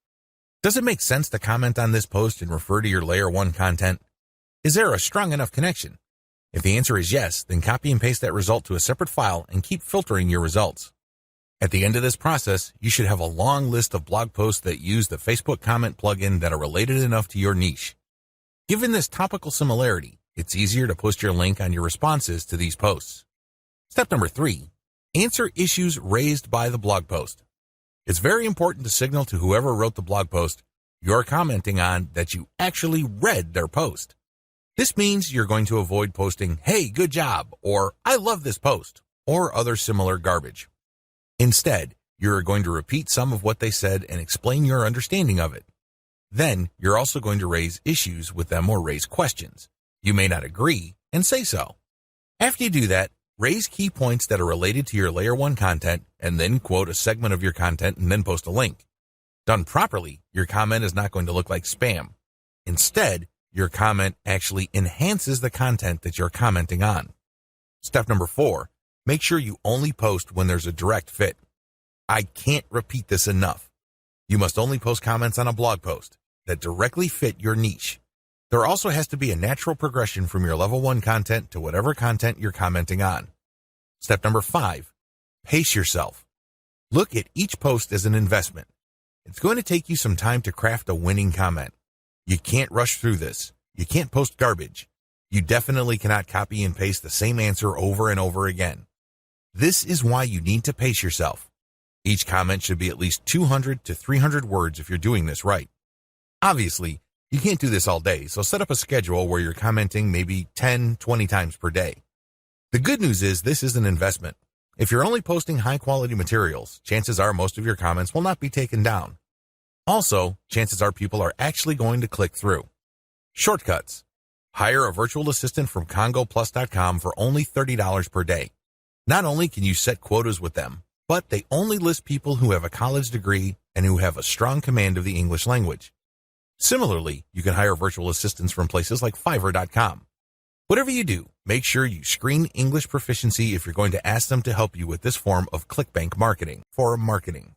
[SPEAKER 1] Does it make sense to comment on this post and refer to your Layer 1 content? Is there a strong enough connection? If the answer is yes, then copy and paste that result to a separate file and keep filtering your results. At the end of this process, you should have a long list of blog posts that use the Facebook Comment plugin that are related enough to your niche. Given this topical similarity, it's easier to post your link on your responses to these posts. Step number 3, answer issues raised by the blog post. It's very important to signal to whoever wrote the blog post you're commenting on that you actually read their post. This means you're going to avoid posting, "Hey, good job," or "I love this post," or other similar garbage. Instead, you're going to repeat some of what they said and explain your understanding of it. Then, you're also going to raise issues with them or raise questions. You may not agree, and say so. After you do that, raise key points that are related to your Layer 1 content, and then quote a segment of your content and then post a link. Done properly, your comment is not going to look like spam. Instead, your comment actually enhances the content that you're commenting on. Step number 4, make sure you only post when there's a direct fit. I can't repeat this enough. You must only post comments on a blog post that directly fit your niche. There also has to be a natural progression from your level 1 content to whatever content you're commenting on. Step number 5, pace yourself. Look at each post as an investment. It's going to take you some time to craft a winning comment. You can't rush through this. You can't post garbage. You definitely cannot copy and paste the same answer over and over again. This is why you need to pace yourself. Each comment should be at least 200 to 300 words if you're doing this right. Obviously, you can't do this all day, so set up a schedule where you're commenting maybe 10, 20 times per day. The good news is this is an investment. If you're only posting high-quality materials, chances are most of your comments will not be taken down. Also, chances are people are actually going to click through. Shortcuts. Hire a virtual assistant from CongoPlus.com for only $30 per day. Not only can you set quotas with them, but they only list people who have a college degree and who have a strong command of the English language. Similarly, you can hire virtual assistants from places like Fiverr.com. Whatever you do, make sure you screen English proficiency if you're going to ask them to help you with this form of ClickBank marketing, forum marketing.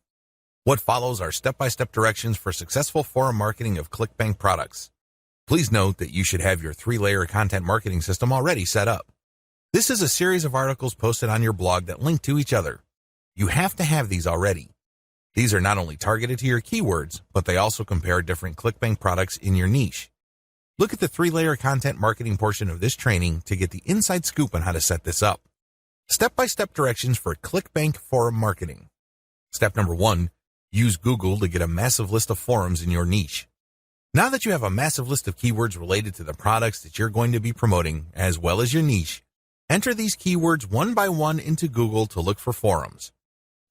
[SPEAKER 1] What follows are step-by-step directions for successful forum marketing of ClickBank products. Please note that you should have your 3-layer content marketing system already set up. This is a series of articles posted on your blog that link to each other. You have to have these already. These are not only targeted to your keywords, but they also compare different ClickBank products in your niche. Look at the 3-layer content marketing portion of this training to get the inside scoop on how to set this up. Step-by-step directions for ClickBank forum marketing. Step number 1, use Google to get a massive list of forums in your niche. Now that you have a massive list of keywords related to the products that you're going to be promoting, as well as your niche, enter these keywords one by one into Google to look for forums.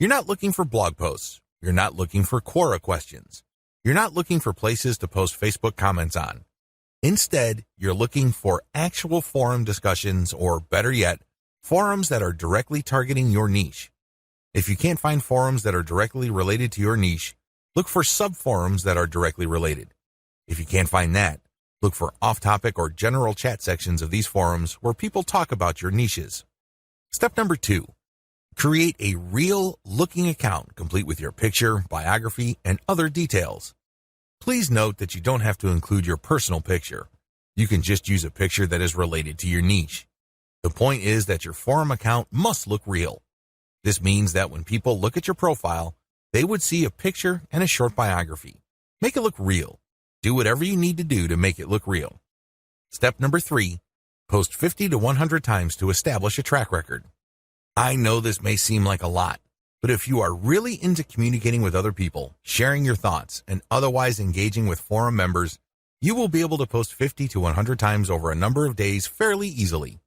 [SPEAKER 1] You're not looking for blog posts. You're not looking for Quora questions. You're not looking for places to post Facebook comments on. Instead, you're looking for actual forum discussions, or better yet, forums that are directly targeting your niche. If you can't find forums that are directly related to your niche, look for sub-forums that are directly related. If you can't find that, look for off-topic or general chat sections of these forums where people talk about your niches. Step number 2, create a real-looking account complete with your picture, biography, and other details. Please note that you don't have to include your personal picture. You can just use a picture that is related to your niche. The point is that your forum account must look real. This means that when people look at your profile, they would see a picture and a short biography. Make it look real. Do whatever you need to do to make it look real. Step number 3, post 50 to 100 times to establish a track record. I know this may seem like a lot, but if you are really into communicating with other people, sharing your thoughts, and otherwise engaging with forum members, you will be able to post 50 to 100 times over a number of days fairly easily.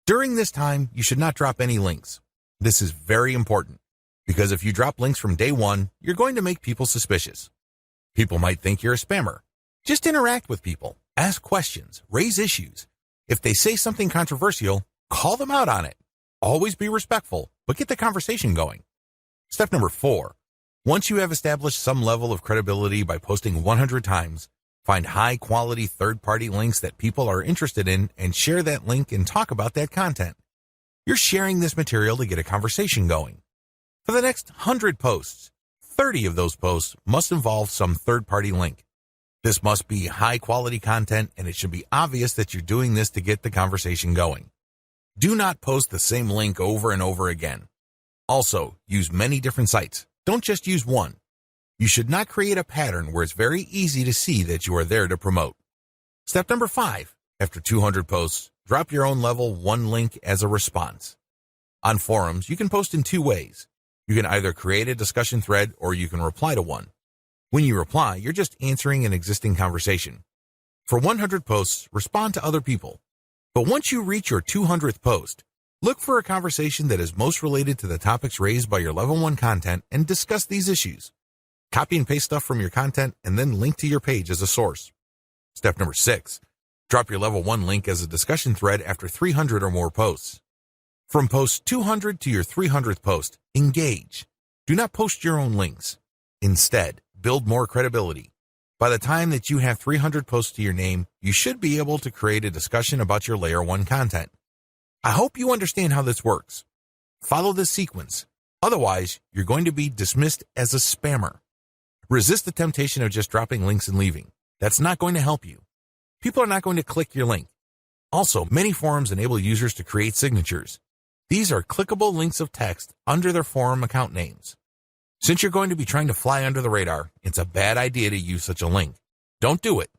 [SPEAKER 1] During this time, you should not drop any links. This is very important, because if you drop links from day 1, you're going to make people suspicious. People might think you're a spammer. Just interact with people, ask questions, raise issues. If they say something controversial, call them out on it. Always be respectful, but get the conversation going. Step number 4, once you have established some level of credibility by posting 100 times, find high-quality third-party links that people are interested in and share that link and talk about that content. You're sharing this material to get a conversation going. For the next 100 posts, 30 of those posts must involve some third-party link. This must be high-quality content, and it should be obvious that you're doing this to get the conversation going. Do not post the same link over and over again. Also, use many different sites. Don't just use one. You should not create a pattern where it's very easy to see that you are there to promote. Step number 5, after 200 posts, drop your own level 1 link as a response. On forums, you can post in 2 ways. You can either create a discussion thread or you can reply to one. When you reply, you're just answering an existing conversation. For 100 posts, respond to other people. But once you reach your 200th post, look for a conversation that is most related to the topics raised by your level 1 content and discuss these issues. Copy and paste stuff from your content and then link to your page as a source. Step number 6, drop your level 1 link as a discussion thread after 300 or more posts. From post 200 to your 300th post, engage. Do not post your own links. Instead, build more credibility. By the time that you have 300 posts to your name, you should be able to create a discussion about your layer 1 content. I hope you understand how this works. Follow this sequence. Otherwise, you're going to be dismissed as a spammer. Resist the temptation of just dropping links and leaving. That's not going to help you. People are not going to click your link. Also, many forums enable users to create signatures. These are clickable links of text under their forum account names. Since you're going to be trying to fly under the radar, it's a bad idea to use such a link. Don't do it.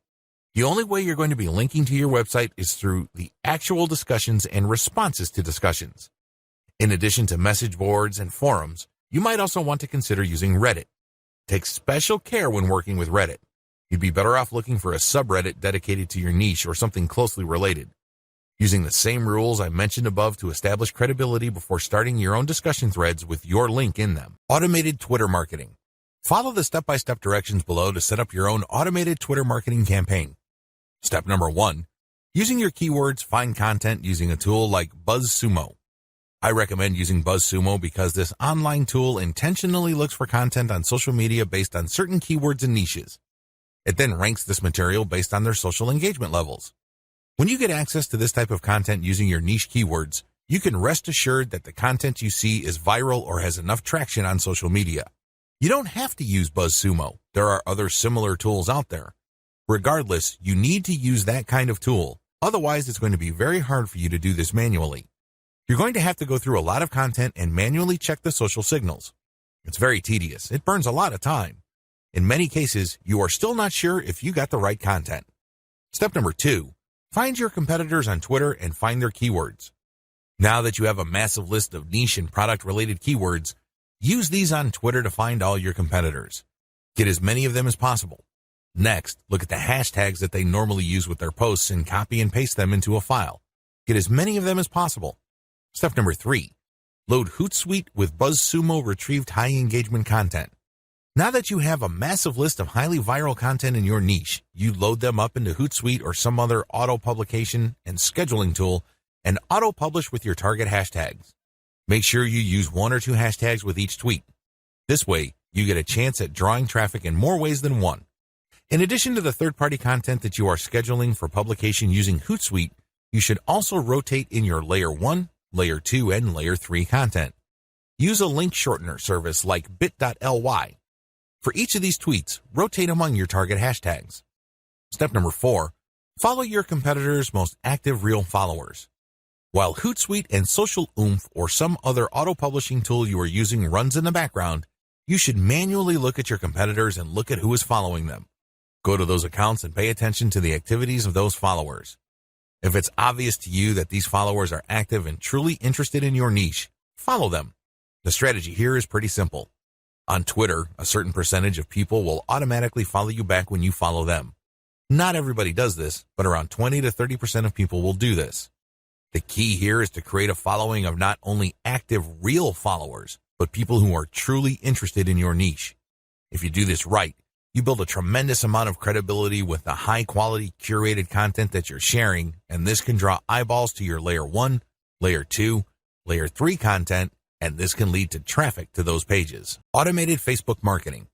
[SPEAKER 1] The only way you're going to be linking to your website is through the actual discussions and responses to discussions. In addition to message boards and forums, you might also want to consider using Reddit. Take special care when working with Reddit. You'd be better off looking for a subreddit dedicated to your niche or something closely related. Using the same rules I mentioned above to establish credibility before starting your own discussion threads with your link in them. Automated Twitter marketing. Follow the step-by-step directions below to set up your own automated Twitter marketing campaign. Step number 1, using your keywords, find content using a tool like BuzzSumo. I recommend using BuzzSumo because this online tool intentionally looks for content on social media based on certain keywords and niches. It then ranks this material based on their social engagement levels. When you get access to this type of content using your niche keywords, you can rest assured that the content you see is viral or has enough traction on social media. You don't have to use BuzzSumo. There are other similar tools out there. Regardless, you need to use that kind of tool. Otherwise, it's going to be very hard for you to do this manually. You're going to have to go through a lot of content and manually check the social signals. It's very tedious. It burns a lot of time. In many cases, you are still not sure if you got the right content. Step number 2, find your competitors on Twitter and find their keywords. Now that you have a massive list of niche and product-related keywords, use these on Twitter to find all your competitors. Get as many of them as possible. Next, look at the hashtags that they normally use with their posts and copy and paste them into a file. Get as many of them as possible. Step number 3, load Hootsuite with BuzzSumo retrieved high engagement content. Now that you have a massive list of highly viral content in your niche, you load them up into Hootsuite or some other auto-publication and scheduling tool and auto-publish with your target hashtags. Make sure you use 1 or 2 hashtags with each tweet. This way, you get a chance at drawing traffic in more ways than one. In addition to the third-party content that you are scheduling for publication using Hootsuite, you should also rotate in your Layer 1, Layer 2, and Layer 3 content. Use a link shortener service like bit.ly. For each of these tweets, rotate among your target hashtags. Step number 4, follow your competitors' most active real followers. While Hootsuite and Social Oomph or some other auto-publishing tool you are using runs in the background, you should manually look at your competitors and look at who is following them. Go to those accounts and pay attention to the activities of those followers. If it's obvious to you that these followers are active and truly interested in your niche, follow them. The strategy here is pretty simple. On Twitter, a certain percentage of people will automatically follow you back when you follow them. Not everybody does this, but around 20 to 30% of people will do this. The key here is to create a following of not only active real followers, but people who are truly interested in your niche. If you do this right, you build a tremendous amount of credibility with the high-quality curated content that you're sharing, and this can draw eyeballs to your Layer 1, Layer 2, Layer 3 content, and this can lead to traffic to those pages. Automated Facebook marketing.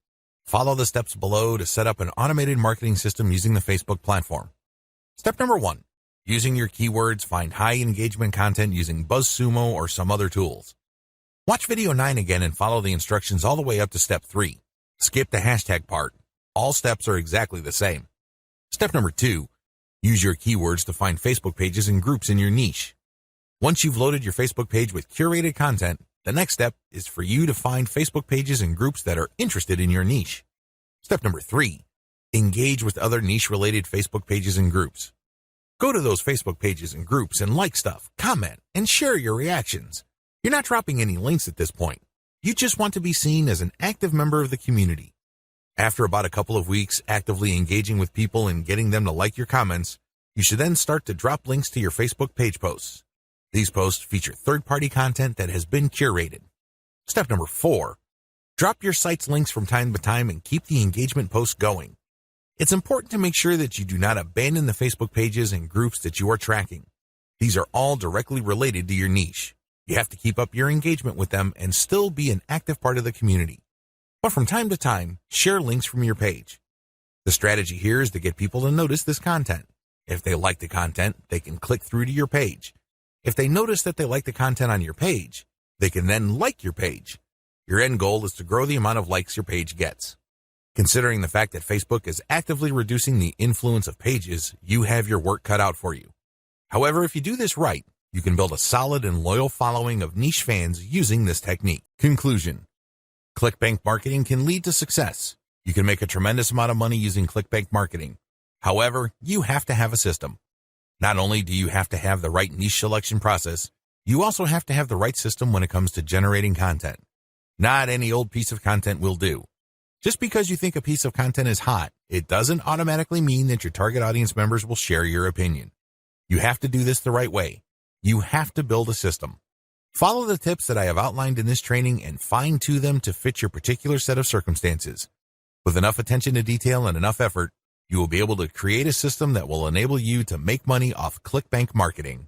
[SPEAKER 1] Follow the steps below to set up an automated marketing system using the Facebook platform. Step number 1, using your keywords, find high engagement content using BuzzSumo or some other tools. Watch video 9 again and follow the instructions all the way up to step 3. Skip the hashtag part. All steps are exactly the same. Step number 2, use your keywords to find Facebook pages and groups in your niche. Once you've loaded your Facebook page with curated content, the next step is for you to find Facebook pages and groups that are interested in your niche. Step number 3, engage with other niche-related Facebook pages and groups. Go to those Facebook pages and groups and like stuff, comment, and share your reactions. You're not dropping any links at this point. You just want to be seen as an active member of the community. After about a couple of weeks actively engaging with people and getting them to like your comments, you should then start to drop links to your Facebook page posts. These posts feature third-party content that has been curated. Step number 4, drop your site's links from time to time and keep the engagement posts going. It's important to make sure that you do not abandon the Facebook pages and groups that you are tracking. These are all directly related to your niche. You have to keep up your engagement with them and still be an active part of the community. But from time to time, share links from your page. The strategy here is to get people to notice this content. If they like the content, they can click through to your page. If they notice that they like the content on your page, they can then like your page. Your end goal is to grow the amount of likes your page gets. Considering the fact that Facebook is actively reducing the influence of pages, you have your work cut out for you. However, if you do this right, you can build a solid and loyal following of niche fans using this technique. Conclusion. ClickBank Marketing can lead to success. You can make a tremendous amount of money using ClickBank Marketing. However, you have to have a system. Not only do you have to have the right niche selection process, you also have to have the right system when it comes to generating content. Not any old piece of content will do. Just because you think a piece of content is hot, it doesn't automatically mean that your target audience members will share your opinion. You have to do this the right way. You have to build a system. Follow the tips that I have outlined in this training and fine-tune them to fit your particular set of circumstances. With enough attention to detail and enough effort, you will be able to create a system that will enable you to make money off ClickBank Marketing.